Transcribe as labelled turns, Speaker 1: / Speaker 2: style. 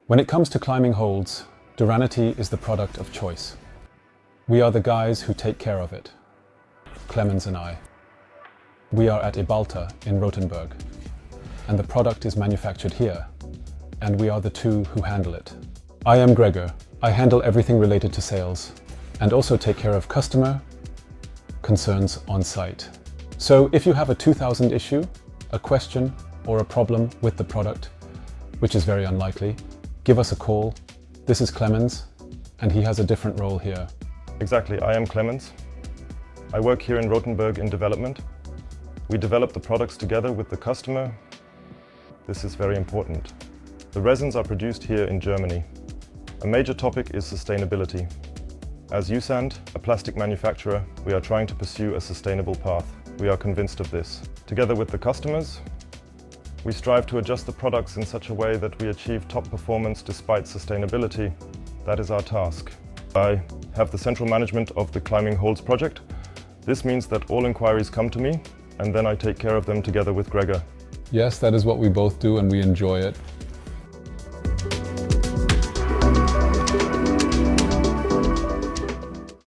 Speaker 1: When it comes to climbing holds, duranity is the product of choice. We are the guys who take care of it. Clemens and I. We are at Ebalta in Rothenburg, and the product is manufactured here, and we are the two who handle it. I am Gregor. I handle everything related to sales, and also take care of customer concerns on site. So if you have a 2000 issue, a question, or a problem with the product, which is very unlikely, give us a call. This is Clemens, and he has a different role here.
Speaker 2: Exactly, I am Clemens. I work here in Rothenburg in development. We develop the products together with the customer. This is very important. The resins are produced here in Germany. A major topic is sustainability. As Usand, a plastic manufacturer, we are trying to pursue a sustainable path. We are convinced of this. Together with the customers, we strive to adjust the products in such a way that we achieve top performance despite sustainability. That is our task. I have the central management of the climbing holds project. This means that all inquiries come to me, and then I take care of them together with Gregor.
Speaker 1: Yes, that is what we both do, and we enjoy it.